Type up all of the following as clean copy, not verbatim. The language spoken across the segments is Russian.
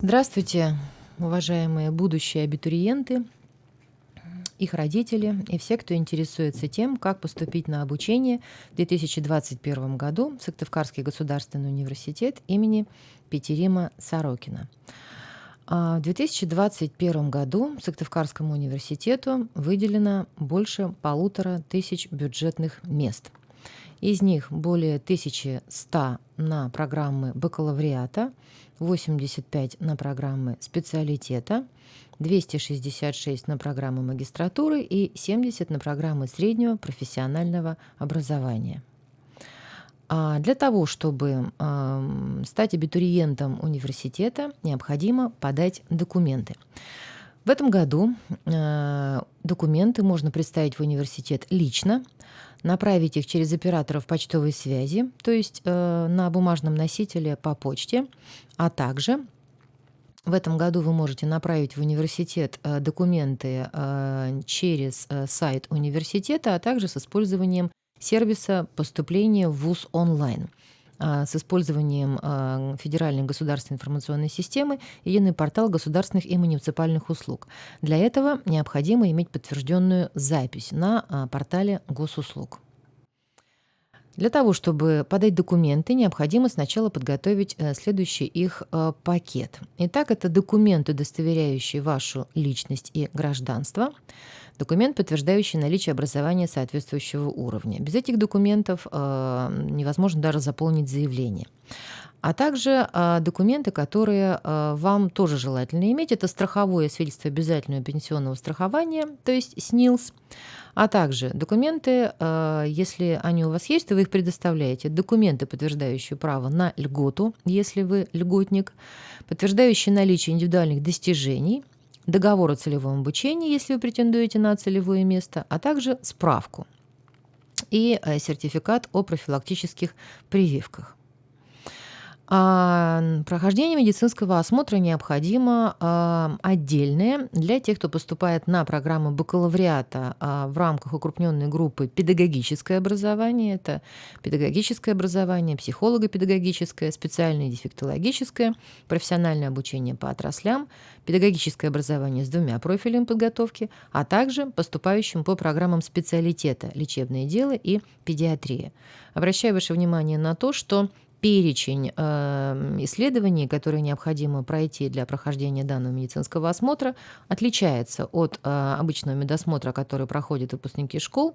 Здравствуйте, уважаемые будущие абитуриенты, их родители и все, кто интересуется тем, как поступить на обучение в 2021 году в Сыктывкарский государственный университет имени Петерима Сорокина. В 2021 году Сыктывкарскому университету выделено больше 1500 бюджетных мест. Из них более 1100 на программы бакалавриата, 85 на программы специалитета, 266 на программы магистратуры и 70 на программы среднего профессионального образования. Для того, чтобы стать абитуриентом университета, необходимо подать документы. В этом году документы можно представить в университет лично, направить их через операторов почтовой связи, то есть на бумажном носителе по почте, а также в этом году вы можете направить в университет документы через сайт университета, а также с использованием сервиса поступления в ВУЗ онлайн, с использованием Федеральной государственной информационной системы «Единый портал государственных и муниципальных услуг». Для этого необходимо иметь подтвержденную запись на портале госуслуг. Для того, чтобы подать документы, необходимо сначала подготовить следующий их пакет. Итак, это документ, удостоверяющий вашу личность и гражданство, документ, подтверждающий наличие образования соответствующего уровня. Без этих документов невозможно даже заполнить заявление. А также документы, которые вам тоже желательно иметь. Это страховое свидетельство обязательного пенсионного страхования, то есть СНИЛС, а также документы, если они у вас есть, то вы их предоставляете. Документы, подтверждающие право на льготу, если вы льготник, подтверждающие наличие индивидуальных достижений, договор о целевом обучении, если вы претендуете на целевое место, а также справку и сертификат о профилактических прививках. Прохождение медицинского осмотра необходимо отдельное для тех, кто поступает на программу бакалавриата в рамках укрупненной группы «Педагогическое образование». Это педагогическое образование, психолого-педагогическое, специальное дефектологическое, профессиональное обучение по отраслям, педагогическое образование с 2 профилями подготовки, а также поступающим по программам специалитета «Лечебное дело» и «Педиатрия». Обращаю ваше внимание на то, что перечень исследований, которые необходимо пройти для прохождения данного медицинского осмотра, отличается от обычного медосмотра, который проходят выпускники школ.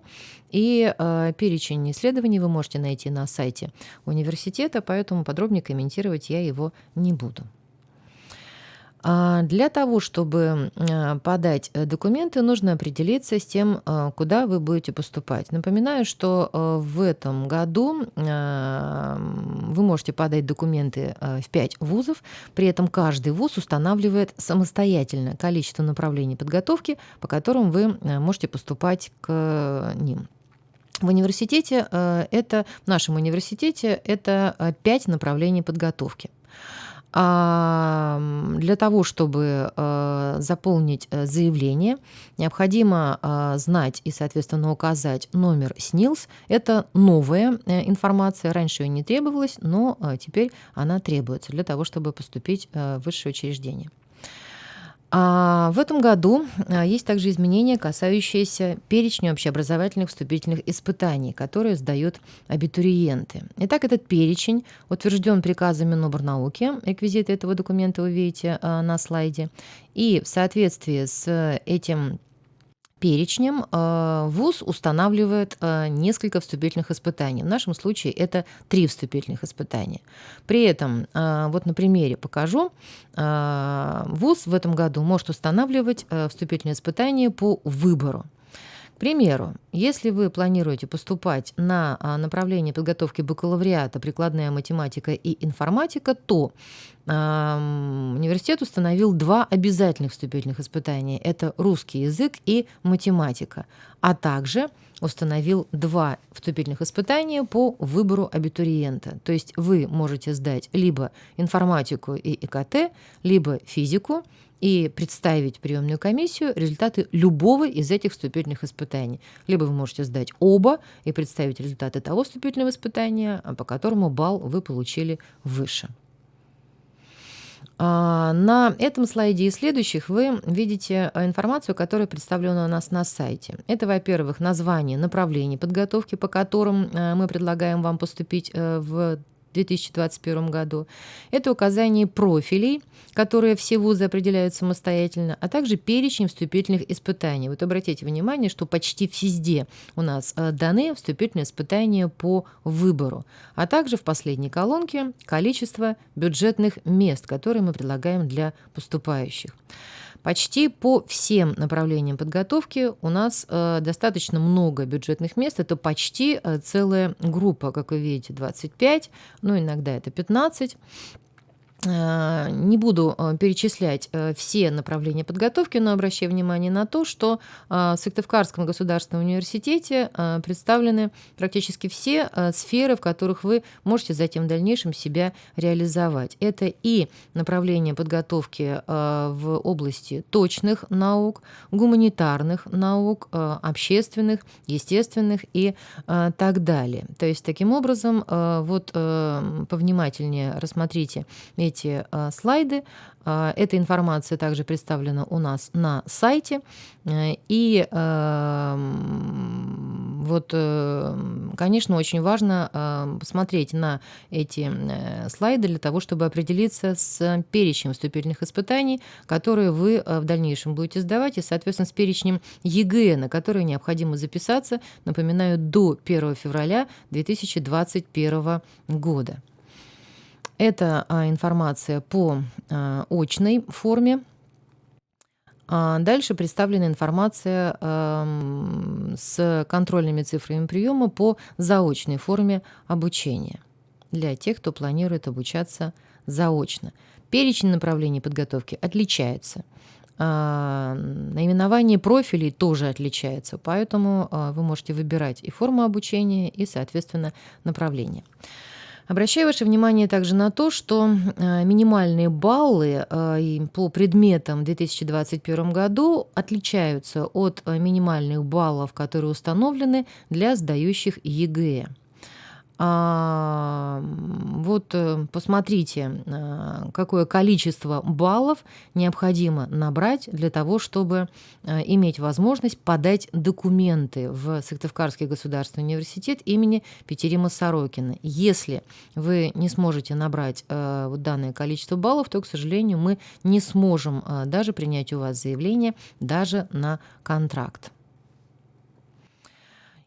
И перечень исследований вы можете найти на сайте университета, поэтому подробнее комментировать я его не буду. Для того, чтобы подать документы, нужно определиться с тем, куда вы будете поступать. Напоминаю, что в этом году вы можете подать документы в 5 вузов, при этом каждый вуз устанавливает самостоятельно количество направлений подготовки, по которым вы можете поступать к ним. В нашем университете это 5 направлений подготовки. Для того, чтобы заполнить заявление, необходимо знать и, соответственно, указать номер СНИЛС. Это новая информация, раньше ее не требовалось, но теперь она требуется для того, чтобы поступить в высшее учреждение. В этом году есть также изменения, касающиеся перечня общеобразовательных вступительных испытаний, которые сдают абитуриенты. Итак, этот перечень утвержден приказом Миноборнауки. Реквизиты этого документа вы видите на слайде. И в соответствии с этим перечнем ВУЗ устанавливает несколько вступительных испытаний. В нашем случае это 3 вступительных испытания. При этом, вот на примере покажу, ВУЗ в этом году может устанавливать вступительные испытания по выбору. К примеру, если вы планируете поступать на направление подготовки бакалавриата «Прикладная математика и информатика», то университет установил 2 обязательных вступительных испытания. Это русский язык и математика. А также установил 2 вступительных испытания по выбору абитуриента. То есть вы можете сдать либо информатику и ИКТ, либо физику, и представить в приемную комиссию результаты любого из этих вступительных испытаний. Либо вы можете сдать оба и представить результаты того вступительного испытания, по которому балл вы получили выше. На этом слайде и следующих вы видите информацию, которая представлена у нас на сайте. Это, во-первых, название направлений подготовки, по которым мы предлагаем вам поступить в 2021 году. Это указание профилей, которые все вузы определяют самостоятельно, а также перечень вступительных испытаний. Вот обратите внимание, что почти везде у нас даны вступительные испытания по выбору, а также в последней колонке количество бюджетных мест, которые мы предлагаем для поступающих. Почти по всем направлениям подготовки у нас достаточно много бюджетных мест. Это почти целая группа, как вы видите, 25, ну иногда это 15. Не буду перечислять все направления подготовки, но обращаю внимание на то, что в Сыктывкарском государственном университете представлены практически все сферы, в которых вы можете затем в дальнейшем себя реализовать. Это и направление подготовки в области точных наук, гуманитарных наук, общественных, естественных и так далее. То есть таким образом, вот повнимательнее рассмотрите эти слайды. Эта информация также представлена у нас на сайте. И вот, конечно, очень важно посмотреть на эти слайды для того, чтобы определиться с перечнем вступительных испытаний, которые вы в дальнейшем будете сдавать, и, соответственно, с перечнем ЕГЭ, на которые необходимо записаться, напоминаю, до 1 февраля 2021 года. Это информация по очной форме. Дальше представлена информация с контрольными цифрами приема по заочной форме обучения для тех, кто планирует обучаться заочно. Перечень направлений подготовки отличается. Наименование профилей тоже отличается, поэтому вы можете выбирать и форму обучения, и, соответственно, направление. Обращаю ваше внимание также на то, что минимальные баллы по предметам в 2021 году отличаются от минимальных баллов, которые установлены для сдающих ЕГЭ. Вот посмотрите, какое количество баллов необходимо набрать для того, чтобы иметь возможность подать документы в Сыктывкарский государственный университет имени Петерима Сорокина. Если вы не сможете набрать вот данное количество баллов, то, к сожалению, мы не сможем даже принять у вас заявление даже на контракт.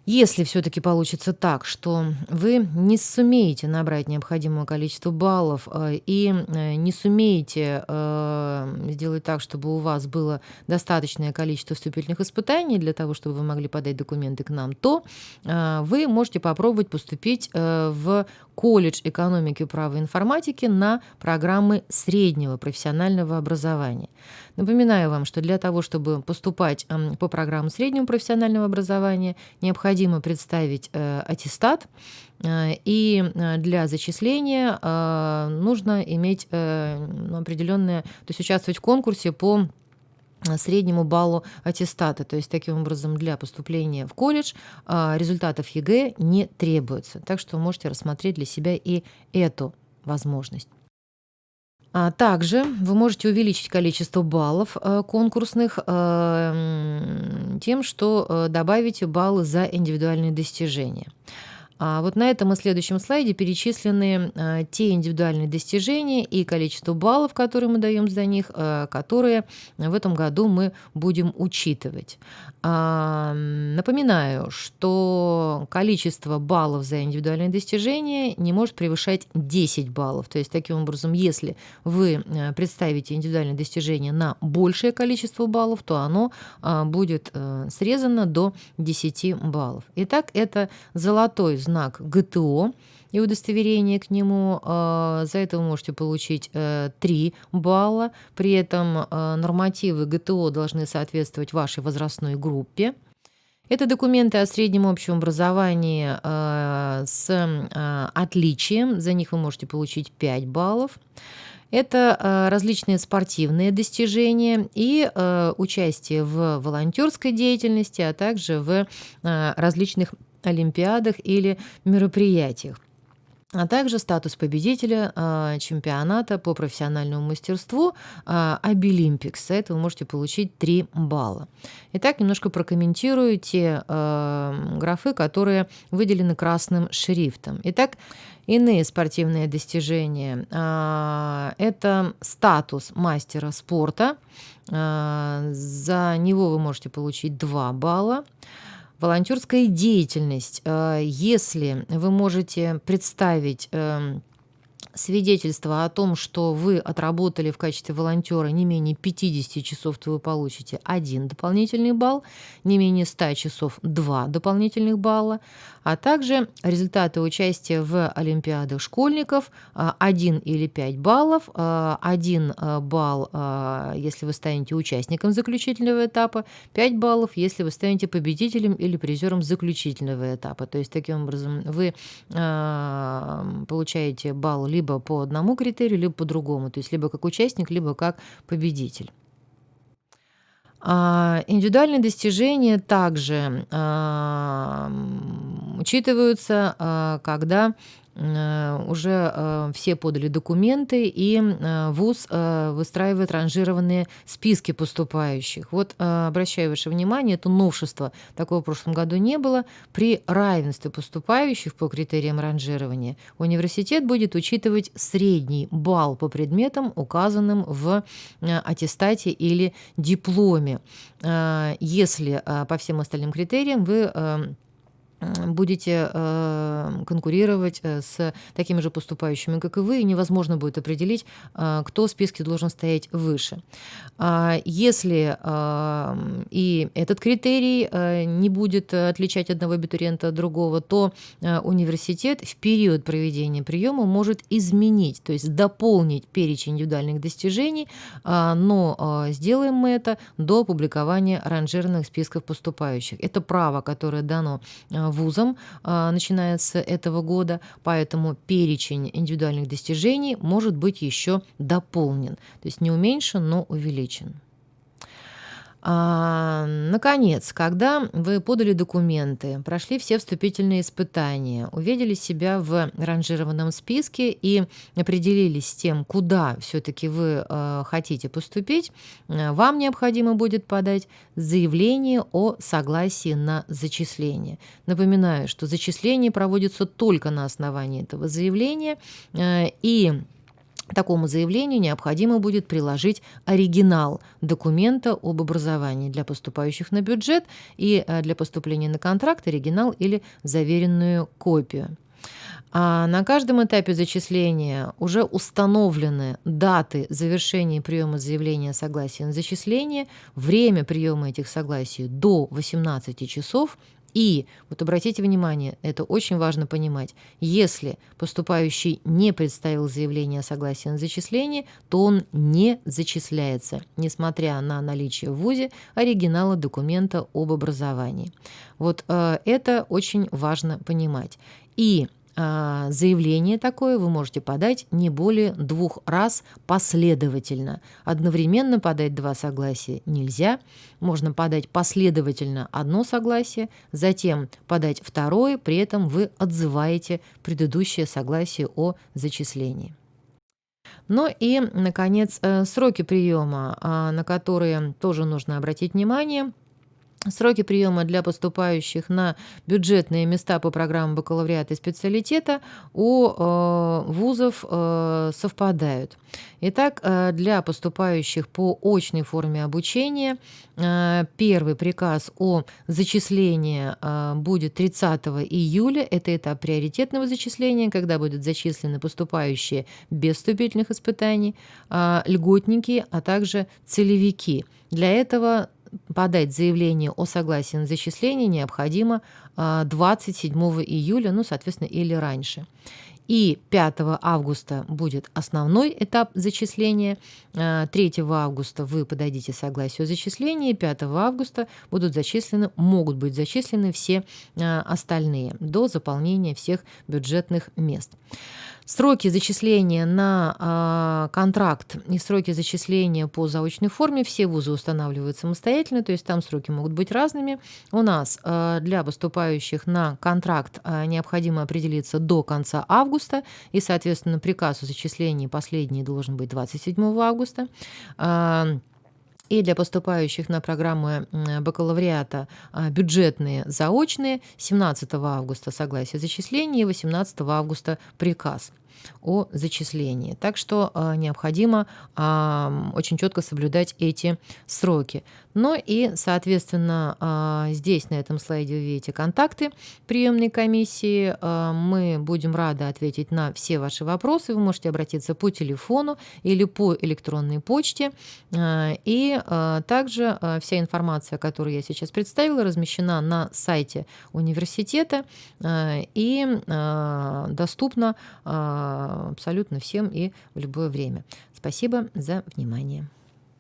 Если все-таки получится так, что вы не сумеете набрать необходимое количество баллов и не сумеете сделать так, чтобы у вас было достаточное количество вступительных испытаний для того, чтобы вы могли подать документы к нам, то вы можете попробовать поступить в колледж экономики, права и информатики на программы среднего профессионального образования. Напоминаю вам, что для того, чтобы поступать по программам среднего профессионального образования, необходимо представить аттестат, и для зачисления нужно иметь определенное, то есть участвовать в конкурсе по среднему баллу аттестата. То есть таким образом для поступления в колледж результатов ЕГЭ не требуется. Так что вы можете рассмотреть для себя и эту возможность. Также вы можете увеличить количество баллов конкурсных тем, что добавите баллы за индивидуальные достижения. Вот на этом и следующем слайде перечислены те индивидуальные достижения и количество баллов, которые мы даем за них, которые в этом году мы будем учитывать. Напоминаю, что количество баллов за индивидуальные достижения не может превышать 10 баллов. То есть, таким образом, если вы представите индивидуальные достижения на большее количество баллов, то оно будет срезано до 10 баллов. Итак, это золотой знак ГТО и удостоверение к нему. За это вы можете получить 3 балла. При этом нормативы ГТО должны соответствовать вашей возрастной группе. Это документы о среднем общем образовании с отличием. За них вы можете получить 5 баллов. Это различные спортивные достижения и участие в волонтерской деятельности, а также в различных олимпиадах или мероприятиях. а также статус победителя чемпионата по профессиональному мастерству Обилимпикс. За это вы можете получить 3 балла. Итак, немножко прокомментирую те графы, которые выделены красным шрифтом. Итак, иные спортивные достижения. Это статус мастера спорта. За него вы можете получить 2 балла. Волонтерская деятельность. Если вы можете представить свидетельство о том, что вы отработали в качестве волонтера не менее 50 часов, то вы получите 1 дополнительный балл, не менее 100 часов – 2 дополнительных балла, а также результаты участия в олимпиадах школьников – 1 или 5 баллов, 1 балл, если вы станете участником заключительного этапа, 5 баллов, если вы станете победителем или призером заключительного этапа. То есть, таким образом, вы получаете балл либо по одному критерию, либо по другому, то есть либо как участник, либо как победитель. Индивидуальные достижения также учитываются, когда уже все подали документы, и ВУЗ выстраивает ранжированные списки поступающих. Вот обращаю ваше внимание, это новшество, такого в прошлом году не было. При равенстве поступающих по критериям ранжирования университет будет учитывать средний балл по предметам, указанным в аттестате или дипломе. Если по всем остальным критериям вы будете конкурировать с такими же поступающими, как и вы, и невозможно будет определить, кто в списке должен стоять выше. Если и этот критерий не будет отличать одного абитуриента от другого, то университет в период проведения приема может изменить, то есть дополнить перечень индивидуальных достижений, но сделаем мы это до публикования ранжированных списков поступающих. Это право, которое дано вузам, начиная с этого года, поэтому перечень индивидуальных достижений может быть еще дополнен, то есть не уменьшен, но увеличен. Наконец, когда вы подали документы, прошли все вступительные испытания, увидели себя в ранжированном списке и определились с тем, куда все-таки вы хотите поступить, вам необходимо будет подать заявление о согласии на зачисление. Напоминаю, что зачисление проводится только на основании этого заявления, и такому заявлению необходимо будет приложить оригинал документа об образовании для поступающих на бюджет и для поступления на контракт оригинал или заверенную копию. На каждом этапе зачисления уже установлены даты завершения приема заявления о согласии на зачисление, время приема этих согласий до 18 часов. И вот обратите внимание, это очень важно понимать, если поступающий не представил заявление о согласии на зачисление, то он не зачисляется, несмотря на наличие в ВУЗе оригинала документа об образовании. Вот это очень важно понимать. И заявление такое вы можете подать не более 2 раз последовательно. Одновременно подать 2 согласия нельзя. Можно подать последовательно 1 согласие, затем подать 2, при этом вы отзываете предыдущее согласие о зачислении. Ну и, наконец, сроки приема, на которые тоже нужно обратить внимание. Сроки приема для поступающих на бюджетные места по программам бакалавриата и специалитета у вузов совпадают. Итак, для поступающих по очной форме обучения первый приказ о зачислении будет 30 июля. Это этап приоритетного зачисления, когда будут зачислены поступающие без вступительных испытаний, льготники, а также целевики. Для этого подать заявление о согласии на зачисление необходимо 27 июля, ну, соответственно, или раньше. И 5 августа будет основной этап зачисления. 3 августа вы подадите согласие о зачислении, 5 августа могут быть зачислены все остальные до заполнения всех бюджетных мест. Сроки зачисления на контракт и сроки зачисления по заочной форме все вузы устанавливают самостоятельно, то есть там сроки могут быть разными. У нас для поступающих на контракт необходимо определиться до конца августа, августа, и, соответственно, приказ о зачислении последний должен быть 27 августа. И для поступающих на программы бакалавриата бюджетные, заочные 17 августа согласие о зачислении и 18 августа приказ о зачислении. Так что необходимо очень четко соблюдать эти сроки. Ну и, соответственно, здесь на этом слайде вы видите контакты приемной комиссии. Мы будем рады ответить на все ваши вопросы. Вы можете обратиться по телефону или по электронной почте. И также вся информация, которую я сейчас представила, размещена на сайте университета и доступна абсолютно всем и в любое время. Спасибо за внимание.